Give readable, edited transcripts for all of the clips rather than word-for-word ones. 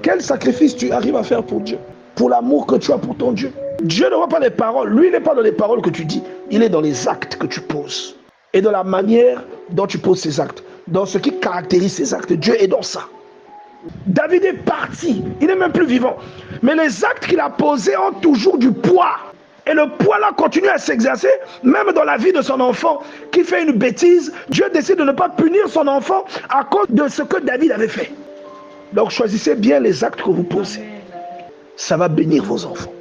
Quel sacrifice tu arrives à faire pour Dieu? Pour l'amour que tu as pour ton Dieu. Dieu ne voit pas les paroles. Lui, il n'est pas dans les paroles que tu dis. Il est dans les actes que tu poses. Et dans la manière dont tu poses ces actes. Dans ce qui caractérise ces actes. Dieu est dans ça. David est parti. Il n'est même plus vivant. Mais les actes qu'il a posés ont toujours du poids. Et le poids là continue à s'exercer, même dans la vie de son enfant qui fait une bêtise. Dieu décide de ne pas punir son enfant à cause de ce que David avait fait. Donc choisissez bien les actes que vous posez. Ça va bénir vos enfants.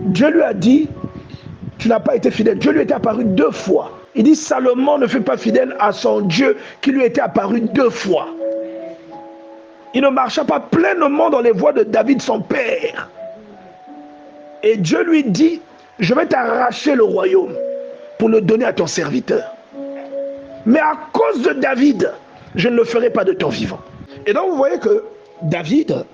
Dieu lui a dit, tu n'as pas été fidèle. Dieu lui était apparu 2 fois. Il dit, Salomon ne fut pas fidèle à son Dieu qui lui était apparu 2 fois. Il ne marcha pas pleinement dans les voies de David, son père. Et Dieu lui dit, je vais t'arracher le royaume pour le donner à ton serviteur. Mais à cause de David, je ne le ferai pas de ton vivant. Et donc vous voyez que David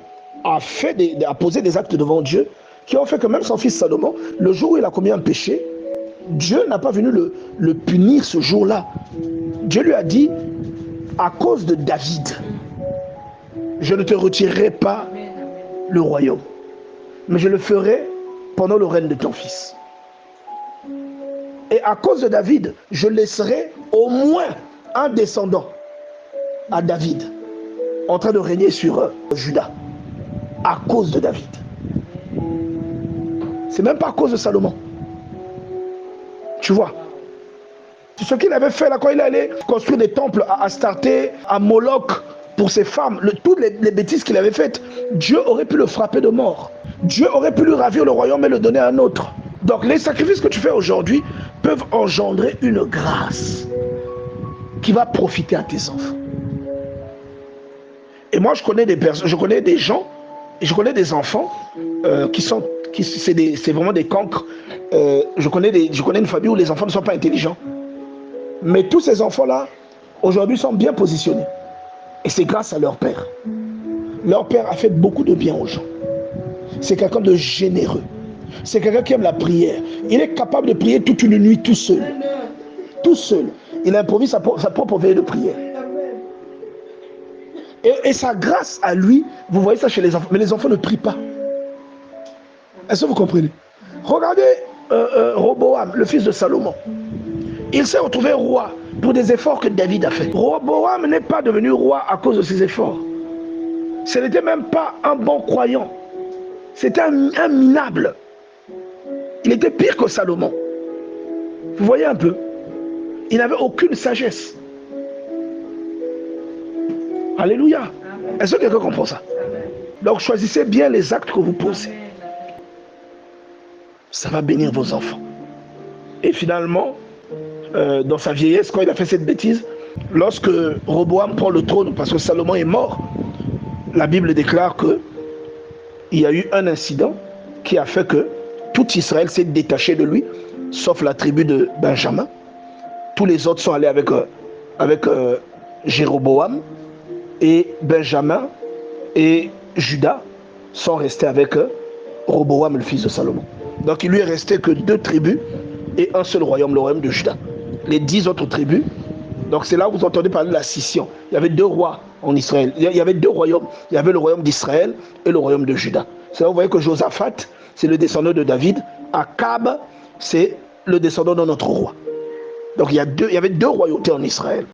a posé des actes devant Dieu qui ont fait que même son fils Salomon, le jour où il a commis un péché, Dieu n'a pas venu le punir ce jour-là. Dieu lui a dit, à cause de David, je ne te retirerai pas le royaume, mais je le ferai pendant le règne de ton fils. Et à cause de David, je laisserai au moins un descendant à David en train de régner sur Juda. À cause de David. C'est même pas à cause de Salomon. Tu vois. Ce qu'il avait fait là quand il allait construire des temples à Astarté, à Moloch, pour ses femmes, toutes les bêtises qu'il avait faites, Dieu aurait pu le frapper de mort. Dieu aurait pu lui ravir le royaume et le donner à un autre. Donc les sacrifices que tu fais aujourd'hui peuvent engendrer une grâce qui va profiter à tes enfants. Et moi je connais des personnes, je connais des gens, et je connais des enfants c'est vraiment des cancres. Je connais une famille où les enfants ne sont pas intelligents. Mais tous ces enfants-là, aujourd'hui, sont bien positionnés. Et c'est grâce à leur père. Leur père a fait beaucoup de bien aux gens. C'est quelqu'un de généreux. C'est quelqu'un qui aime la prière. Il est capable de prier toute une nuit tout seul. Tout seul. Il improvise sa propre veille de prière. Et ça, grâce à lui, vous voyez ça chez les enfants. Mais les enfants ne prient pas. Est-ce que vous comprenez? Regardez Roboam, le fils de Salomon. Il s'est retrouvé roi pour des efforts que David a fait. Roboam n'est pas devenu roi à cause de ses efforts. Ce n'était même pas un bon croyant. C'était un minable. Il était pire que Salomon. Vous voyez un peu? Il n'avait aucune sagesse. Alléluia. Est-ce que quelqu'un comprend ça? Donc choisissez bien les actes que vous posez. Ça va bénir vos enfants. Et finalement, dans sa vieillesse, quand il a fait cette bêtise, lorsque Roboam prend le trône, parce que Salomon est mort, la Bible déclare qu'il y a eu un incident qui a fait que tout Israël s'est détaché de lui, sauf la tribu de Benjamin. Tous les autres sont allés avec Jéroboam, et Benjamin et Juda sont restés avec Roboam, le fils de Salomon. Donc il lui est resté que 2 tribus et un seul royaume, le royaume de Juda. Les 10 autres tribus, donc c'est là où vous entendez parler de la scission. Il y avait 2 rois en Israël. Il y avait 2 royaumes. Il y avait le royaume d'Israël et le royaume de Juda. C'est là où vous voyez que Josaphat, c'est le descendant de David. Akab, c'est le descendant de notre roi. Donc il y avait 2 royautés en Israël.